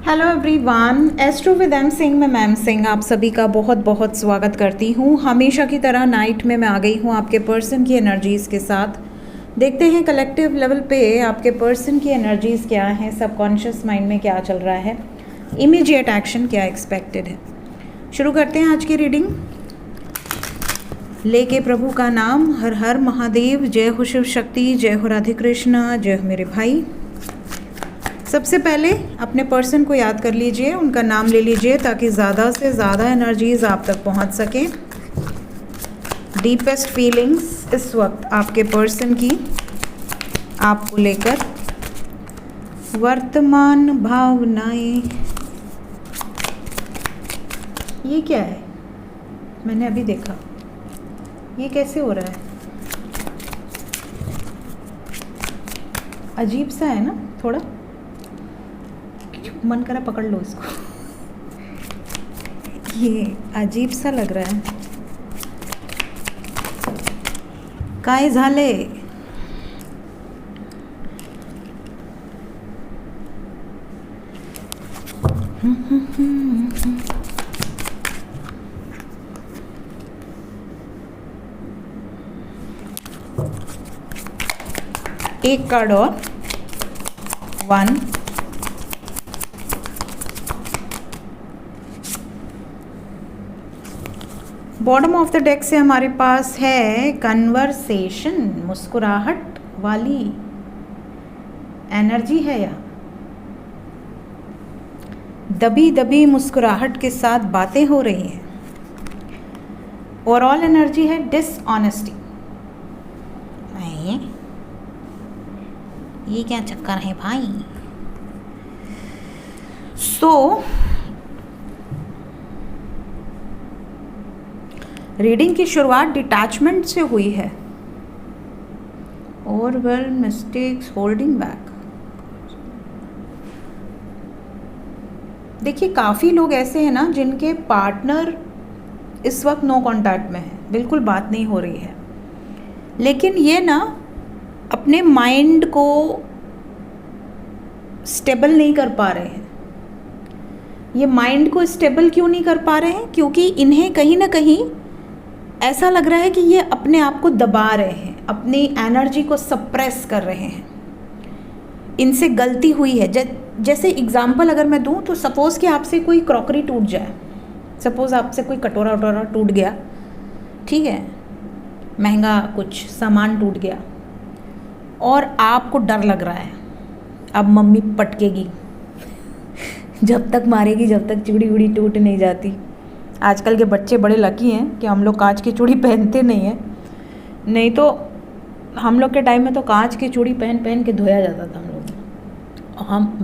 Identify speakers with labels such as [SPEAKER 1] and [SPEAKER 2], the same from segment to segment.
[SPEAKER 1] Hello everyone, astro with M Singh में ma'am Singh आप सभी का बहुत बहुत स्वागत करती हूँ। हमेशा की तरह नाइट में मैं आ गई हूँ आपके पर्सन की एनर्जीज़ के साथ। देखते हैं कलेक्टिव लेवल पे आपके पर्सन की एनर्जीज़ क्या हैं, सबकॉन्शियस माइंड में क्या चल रहा है, इमीडिएट एक्शन क्या एक्सपेक्टेड है। शुरू करते हैं आज की रीडिंग। लेके प्रभु का नाम, हर हर महादेव, जय हो शिव शक्ति, जय हो राधे कृष्ण, जय हो मेरे भाई। सबसे पहले अपने पर्सन को याद कर लीजिए, उनका नाम ले लीजिए ताकि ज़्यादा से ज़्यादा एनर्जीज आप तक पहुंच सकें। डीपेस्ट फीलिंग्स इस वक्त आपके पर्सन की आपको लेकर, वर्तमान भावनाएं। ये क्या है? मैंने अभी देखा, ये कैसे हो रहा है? अजीब सा है ना, थोड़ा मन करा पकड़ लो इसको। ये अजीब सा लग रहा है। काय झाले? एक कार्ड और, 1 बॉटम ऑफ द डेक से हमारे पास है कन्वर्सेशन, मुस्कुराहट वाली एनर्जी है या दबी दबी मुस्कुराहट के साथ बातें हो रही हैं। ओवरऑल एनर्जी है डिसऑनेस्टी। ये क्या चक्कर है भाई? रीडिंग की शुरुआत डिटैचमेंट से हुई है। Overwhelm, mistakes, holding back. देखिए, काफ़ी लोग ऐसे हैं ना जिनके पार्टनर इस वक्त नो कांटेक्ट में है, बिल्कुल बात नहीं हो रही है, लेकिन ये ना अपने माइंड को स्टेबल नहीं कर पा रहे हैं। ये माइंड को स्टेबल क्यों नहीं कर पा रहे हैं? क्योंकि इन्हें कहीं ना कहीं ऐसा लग रहा है कि ये अपने आप को दबा रहे हैं, अपनी एनर्जी को सप्रेस कर रहे हैं। इनसे गलती हुई है। जैसे एग्जाम्पल अगर मैं दूं तो सपोज़ कि आपसे कोई क्रॉकरी टूट जाए, सपोज़ आपसे कोई कटोरा वटोरा टूट गया, ठीक है, महंगा कुछ सामान टूट गया और आपको डर लग रहा है अब मम्मी पटकेगी, जब तक मारेगी जब तक चूड़ी वूड़ी टूट नहीं जाती। आजकल के बच्चे बड़े लकी हैं कि हम लोग कांच की चूड़ी पहनते नहीं हैं, नहीं तो हम लोग के टाइम में तो कांच की चूड़ी पहन पहन के धोया जाता था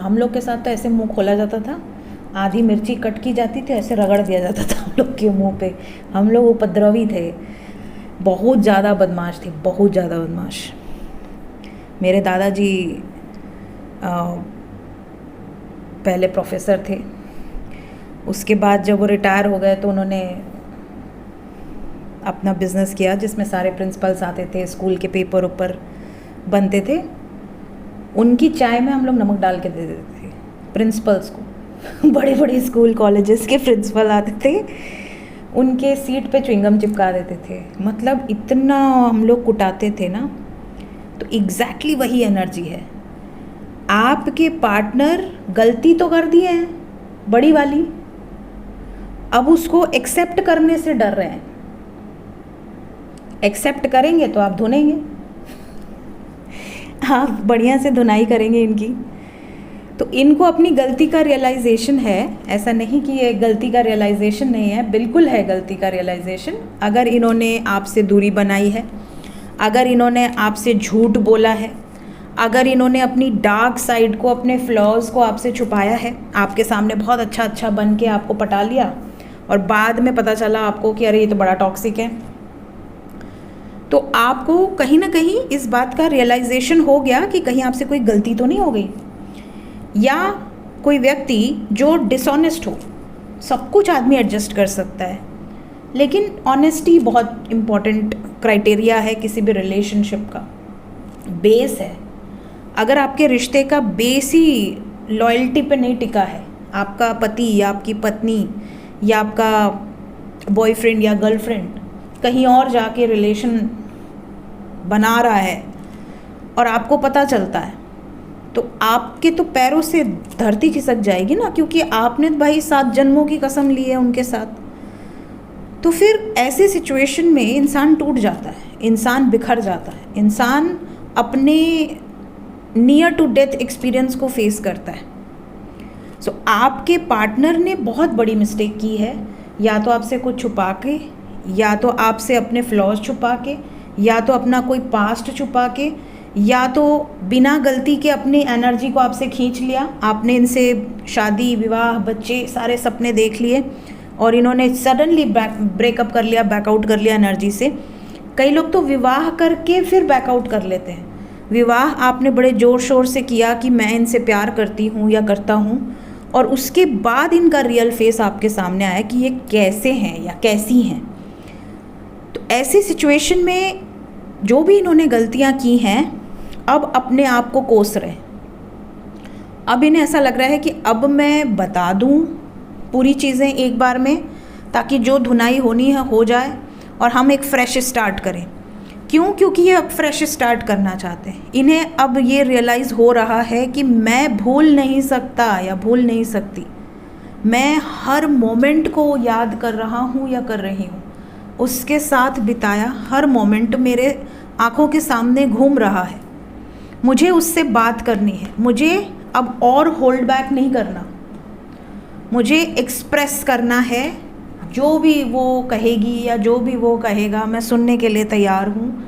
[SPEAKER 1] हम लोग के साथ तो ऐसे मुंह खोला जाता था, आधी मिर्ची कट की जाती थी, ऐसे रगड़ दिया जाता था हम लोग के मुंह पे। हम लोग उपद्रवी थे, बहुत ज़्यादा बदमाश थे, बहुत ज़्यादा बदमाश। मेरे दादाजी पहले प्रोफेसर थे, उसके बाद जब वो रिटायर हो गए तो उन्होंने अपना बिज़नेस किया जिसमें सारे प्रिंसिपल्स आते थे, स्कूल के पेपर ऊपर बनते थे, उनकी चाय में हम लोग नमक डाल के दे देते थे प्रिंसिपल्स को। बड़े बड़े स्कूल कॉलेजेस के प्रिंसिपल आते थे, उनके सीट पे च्युइंगम चिपका देते थे। मतलब इतना हम लोग कुटाते थे ना। तो एग्जैक्टली वही एनर्जी है। आपके पार्टनर गलती तो कर दिए हैं बड़ी वाली, अब उसको एक्सेप्ट करने से डर रहे हैं। एक्सेप्ट करेंगे तो आप धुनेंगे, आप बढ़िया से धुनाई करेंगे इनकी। तो इनको अपनी गलती का रियलाइजेशन है, ऐसा नहीं कि ये गलती का रियलाइजेशन नहीं है, बिल्कुल है गलती का रियलाइजेशन। अगर इन्होंने आपसे दूरी बनाई है, अगर इन्होंने आपसे झूठ बोला है, अगर इन्होंने अपनी डार्क साइड को, अपने फ्लॉज़ को आपसे छुपाया है, आपके सामने बहुत अच्छा अच्छा बन के आपको पटा लिया और बाद में पता चला आपको कि अरे ये तो बड़ा टॉक्सिक है, तो आपको कहीं ना कहीं इस बात का रियलाइजेशन हो गया कि कहीं आपसे कोई गलती तो नहीं हो गई। या कोई व्यक्ति जो डिसऑनेस्ट हो, सब कुछ आदमी एडजस्ट कर सकता है, लेकिन ऑनेस्टी बहुत इम्पॉर्टेंट क्राइटेरिया है किसी भी रिलेशनशिप का, बेस है। अगर आपके रिश्ते का बेस ही लॉयल्टी पे नहीं टिका है, आपका पति या आपकी पत्नी या आपका बॉयफ्रेंड या गर्लफ्रेंड कहीं और जाके रिलेशन बना रहा है और आपको पता चलता है, तो आपके तो पैरों से धरती खिसक जाएगी ना, क्योंकि आपने भाई 7 जन्मों की कसम ली है उनके साथ। तो फिर ऐसे सिचुएशन में इंसान टूट जाता है, इंसान बिखर जाता है, इंसान अपने नियर टू डेथ एक्सपीरियंस को फेस करता है। सो आपके पार्टनर ने बहुत बड़ी मिस्टेक की है, या तो आपसे कुछ छुपा के, या तो आपसे अपने फ्लॉज छुपा के, या तो अपना कोई पास्ट छुपा के, या तो बिना गलती के अपनी एनर्जी को आपसे खींच लिया। आपने इनसे शादी, विवाह, बच्चे, सारे सपने देख लिए और इन्होंने सडनली ब्रेकअप कर लिया, बैकआउट कर लिया एनर्जी से। कई लोग तो विवाह करके फिर बैकआउट कर लेते हैं। विवाह आपने बड़े ज़ोर शोर से किया कि मैं इनसे प्यार करती हूँ या करता हूँ, और उसके बाद इनका रियल फेस आपके सामने आया कि ये कैसे हैं या कैसी हैं। तो ऐसी सिचुएशन में जो भी इन्होंने गलतियाँ की हैं, अब अपने आप को कोस रहे हैं। अब इन्हें ऐसा लग रहा है कि अब मैं बता दूं पूरी चीज़ें एक बार में, ताकि जो धुनाई होनी है हो जाए और हम एक फ्रेश स्टार्ट करें। क्यों? क्योंकि ये अब फ्रेश स्टार्ट करना चाहते हैं। इन्हें अब ये रियलाइज़ हो रहा है कि मैं भूल नहीं सकता या भूल नहीं सकती, मैं हर मोमेंट को याद कर रहा हूँ या कर रही हूँ, उसके साथ बिताया हर मोमेंट मेरे आँखों के सामने घूम रहा है। मुझे उससे बात करनी है, मुझे अब और होल्ड बैक नहीं करना, मुझे एक्सप्रेस करना है। जो भी वो कहेगी या जो भी वो कहेगा, मैं सुनने के लिए तैयार हूँ,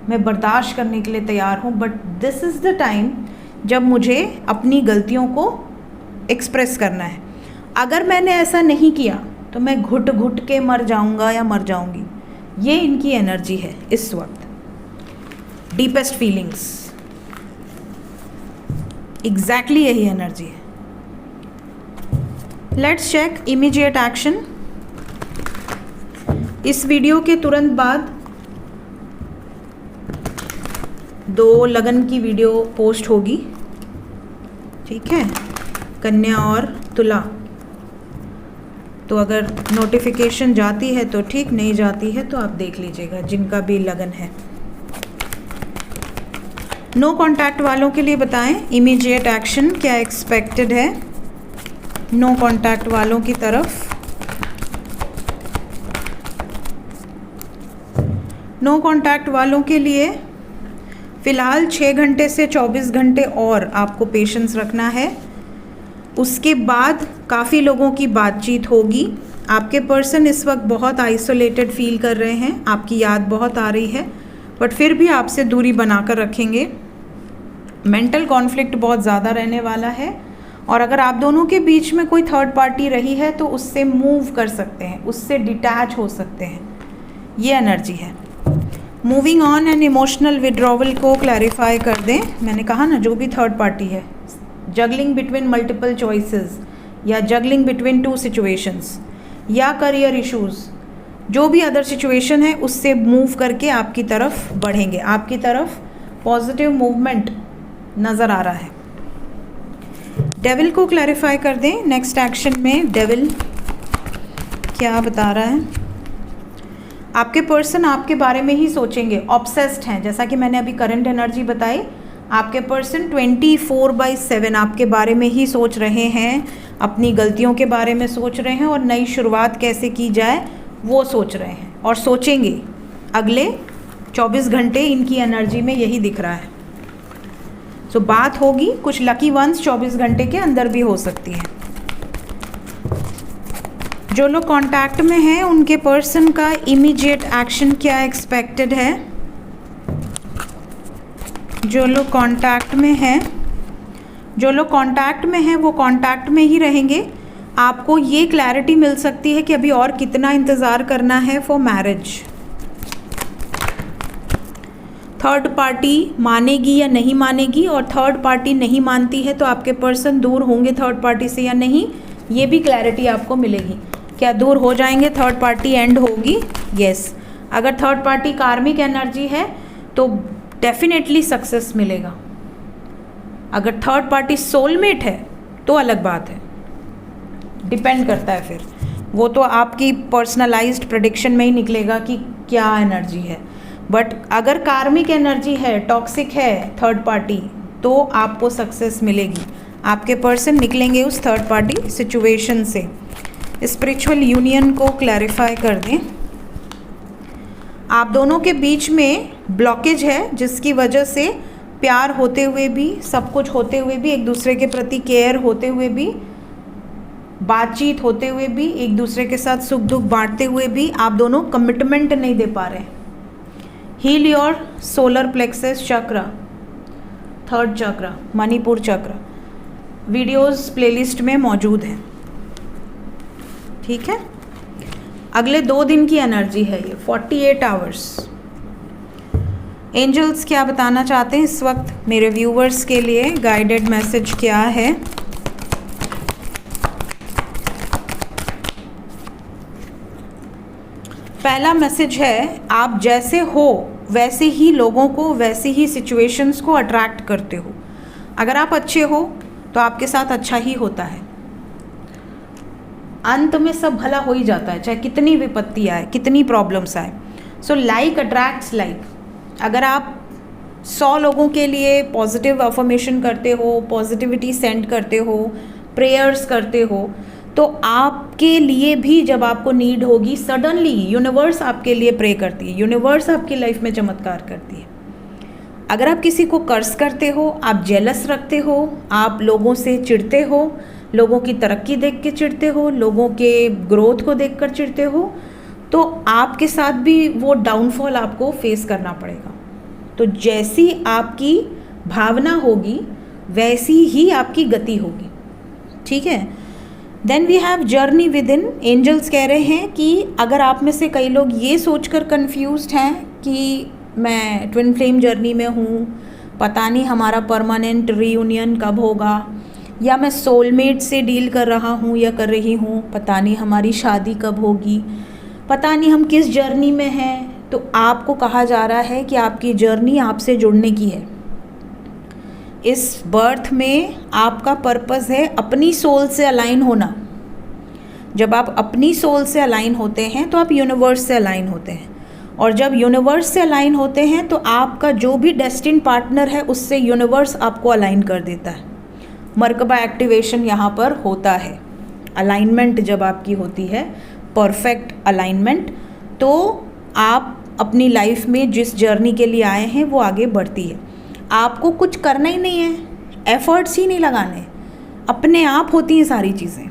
[SPEAKER 1] मैं बर्दाश्त करने के लिए तैयार हूँ। But this is the time जब मुझे अपनी गलतियों को एक्सप्रेस करना है। अगर मैंने ऐसा नहीं किया तो मैं घुट घुट के मर जाऊँगा या मर जाऊँगी। ये इनकी एनर्जी है इस वक्त, डीपेस्ट फीलिंग्स, एग्जैक्टली यही एनर्जी है। Let's check immediate action. इस वीडियो के तुरंत बाद 2 लगन की वीडियो पोस्ट होगी, ठीक है, कन्या और तुला। तो अगर नोटिफिकेशन जाती है तो ठीक, नहीं जाती है तो आप देख लीजिएगा, जिनका भी लगन है। नो कांटेक्ट वालों के लिए बताएं इमीडिएट एक्शन क्या एक्सपेक्टेड है नो कांटेक्ट वालों की तरफ। नो कांटेक्ट वालों के लिए फ़िलहाल 6 घंटे से 24 घंटे और आपको पेशेंस रखना है। उसके बाद काफ़ी लोगों की बातचीत होगी। आपके पर्सन इस वक्त बहुत आइसोलेटेड फील कर रहे हैं, आपकी याद बहुत आ रही है, बट फिर भी आपसे दूरी बनाकर रखेंगे। मेंटल कॉन्फ्लिक्ट बहुत ज़्यादा रहने वाला है, और अगर आप दोनों के बीच में कोई थर्ड पार्टी रही है तो उससे मूव कर सकते हैं, उससे डिटैच हो सकते हैं। ये एनर्जी है। Moving on and emotional withdrawal को क्लैरिफाई कर दें। मैंने कहा ना, जो भी थर्ड पार्टी है, जगलिंग बिटवीन मल्टीपल चॉइसेस या जगलिंग बिटवीन 2 सिचुएशंस या करियर इश्यूज़, जो भी अदर सिचुएशन है उससे मूव करके आपकी तरफ बढ़ेंगे। आपकी तरफ पॉजिटिव मूवमेंट नज़र आ रहा है। डेविल को क्लैरिफाई कर दें। नेक्स्ट एक्शन में डेविल क्या बता रहा है? आपके पर्सन आपके बारे में ही सोचेंगे, ऑब्सेस्ड हैं। जैसा कि मैंने अभी करंट एनर्जी बताई, आपके पर्सन 24/7 आपके बारे में ही सोच रहे हैं, अपनी गलतियों के बारे में सोच रहे हैं, और नई शुरुआत कैसे की जाए वो सोच रहे हैं और सोचेंगे। अगले 24 घंटे इनकी एनर्जी में यही दिख रहा है। सो बात होगी, कुछ लकी वंस 24 घंटे के अंदर भी हो सकती है। जो लोग कांटेक्ट में हैं उनके पर्सन का इमीडिएट एक्शन क्या एक्सपेक्टेड है? जो लोग कांटेक्ट में हैं वो कांटेक्ट में ही रहेंगे। आपको ये क्लैरिटी मिल सकती है कि अभी और कितना इंतज़ार करना है फॉर मैरिज। थर्ड पार्टी मानेगी या नहीं मानेगी, और थर्ड पार्टी नहीं मानती है तो आपके पर्सन दूर होंगे थर्ड पार्टी से या नहीं, ये भी क्लैरिटी आपको मिलेगी। क्या दूर हो जाएंगे? थर्ड पार्टी एंड होगी? यस। अगर थर्ड पार्टी कार्मिक एनर्जी है तो डेफिनेटली सक्सेस मिलेगा। अगर थर्ड पार्टी सोलमेट है तो अलग बात है। डिपेंड करता है, फिर वो तो आपकी पर्सनलाइज्ड प्रेडिक्शन में ही निकलेगा कि क्या एनर्जी है। बट अगर कार्मिक एनर्जी है, टॉक्सिक है थर्ड पार्टी, तो आपको सक्सेस मिलेगी। आपके पर्सन निकलेंगे उस थर्ड पार्टी सिचुएशन से। स्पिरिचुअल यूनियन को क्लैरिफाई कर दें। आप दोनों के बीच में ब्लॉकेज है, जिसकी वजह से प्यार होते हुए भी, सब कुछ होते हुए भी, एक दूसरे के प्रति केयर होते हुए भी, बातचीत होते हुए भी, एक दूसरे के साथ सुख दुख बांटते हुए भी आप दोनों कमिटमेंट नहीं दे पा रहे। हील योर सोलर प्लेक्सस चक्र, थर्ड चक्र, मणिपुर चक्र, वीडियोस प्लेलिस्ट में मौजूद है। ठीक है, अगले 2 दिन की एनर्जी है ये, 48 आवर्स। एंजल्स क्या बताना चाहते हैं इस वक्त मेरे व्यूवर्स के लिए, गाइडेड मैसेज क्या है? पहला मैसेज है, आप जैसे हो वैसे ही लोगों को, वैसे ही सिचुएशंस को अट्रैक्ट करते हो। अगर आप अच्छे हो तो आपके साथ अच्छा ही होता है। अंत में सब भला हो ही जाता है, चाहे कितनी विपत्ति आए, कितनी प्रॉब्लम्स आए। So like attracts like. अगर आप 100 लोगों के लिए पॉजिटिव अफर्मेशन करते हो, पॉजिटिविटी सेंड करते हो, प्रेयर्स करते हो, तो आपके लिए भी जब आपको नीड होगी, सडनली यूनिवर्स आपके लिए प्रे करती है, यूनिवर्स आपकी लाइफ में चमत्कार करती है। अगर आप किसी को कर्ज करते हो, आप जेलस रखते हो, आप लोगों से चिढ़ते हो, लोगों की तरक्की देख के चिढ़ते हो, लोगों के ग्रोथ को देखकर चिढ़ते हो, तो आपके साथ भी वो डाउनफॉल आपको फेस करना पड़ेगा। तो जैसी आपकी भावना होगी वैसी ही आपकी गति होगी। ठीक है, then we have journey within. Angels कह रहे हैं कि अगर आप में से कई लोग ये सोचकर कंफ्यूज्ड हैं कि मैं ट्विन फ्लेम जर्नी में हूँ, पता नहीं हमारा परमानेंट रीयूनियन कब होगा, या मैं सोलमेट से डील कर रहा हूँ या कर रही हूँ, पता नहीं हमारी शादी कब होगी, पता नहीं हम किस जर्नी में हैं, तो आपको कहा जा रहा है कि आपकी जर्नी आपसे जुड़ने की है। इस बर्थ में आपका पर्पस है अपनी सोल से अलाइन होना। जब आप अपनी सोल से अलाइन होते हैं तो आप यूनिवर्स से अलाइन होते हैं, और जब यूनिवर्स से अलाइन होते हैं तो आपका जो भी डेस्टिन पार्टनर है उससे यूनिवर्स आपको अलाइन कर देता है। मर्कबा एक्टिवेशन यहाँ पर होता है। अलाइनमेंट जब आपकी होती है, परफेक्ट अलाइनमेंट, तो आप अपनी लाइफ में जिस जर्नी के लिए आए हैं वो आगे बढ़ती है। आपको कुछ करना ही नहीं है, एफर्ट्स ही नहीं लगाने, अपने आप होती हैं सारी चीज़ें।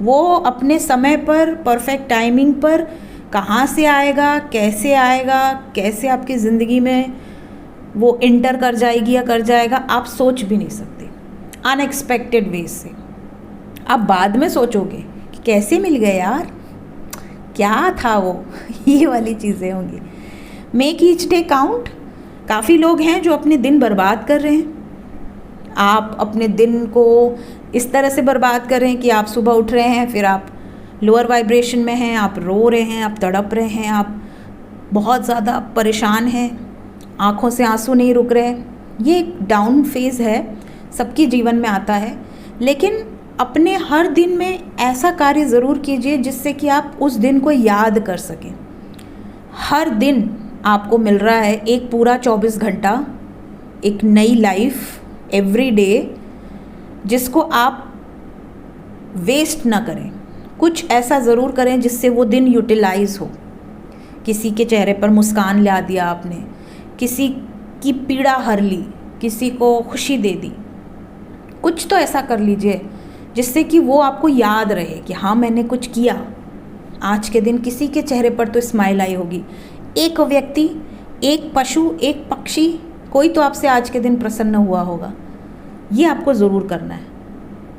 [SPEAKER 1] वो अपने समय पर, परफेक्ट टाइमिंग पर कहाँ से आएगा, कैसे आपकी ज़िंदगी में वो इंटर कर जाएगी या कर जाएगा, आप सोच भी नहीं सकते। अनएक्सपेक्टेड वे से आप बाद में सोचोगे कि कैसे मिल गए यार, क्या था वो ये वाली चीज़ें होंगी। Make each day count. काफ़ी लोग हैं जो अपने दिन बर्बाद कर रहे हैं। आप अपने दिन को इस तरह से बर्बाद कर रहे हैं कि आप सुबह उठ रहे हैं, फिर आप लोअर वाइब्रेशन में हैं, आप रो रहे हैं, आप तड़प रहे हैं, आप बहुत ज़्यादा परेशान हैं, आँखों से आंसू नहीं रुक रहे। ये एक डाउन फेज़ है, सबके जीवन में आता है। लेकिन अपने हर दिन में ऐसा कार्य ज़रूर कीजिए जिससे कि आप उस दिन को याद कर सकें। हर दिन आपको मिल रहा है एक पूरा 24 घंटा, एक नई लाइफ एवरी डे, जिसको आप वेस्ट ना करें। कुछ ऐसा ज़रूर करें जिससे वो दिन यूटिलाइज़ हो। किसी के चेहरे पर मुस्कान ला दिया आपने, किसी की पीड़ा हर ली, किसी को खुशी दे दी। कुछ तो ऐसा कर लीजिए जिससे कि वो आपको याद रहे कि हाँ मैंने कुछ किया। आज के दिन किसी के चेहरे पर तो स्माइल आई होगी। एक व्यक्ति, एक पशु, एक पक्षी, कोई तो आपसे आज के दिन प्रसन्न हुआ होगा। ये आपको ज़रूर करना है।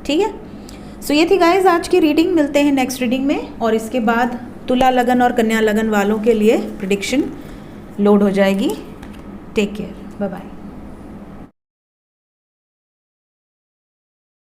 [SPEAKER 1] ठीक है, सो ये थी गाइज आज की रीडिंग। मिलते हैं नेक्स्ट रीडिंग में, और इसके बाद तुला लगन और कन्या लगन वालों के लिए प्रेडिक्शन लोड हो जाएगी। Take care, bye bye.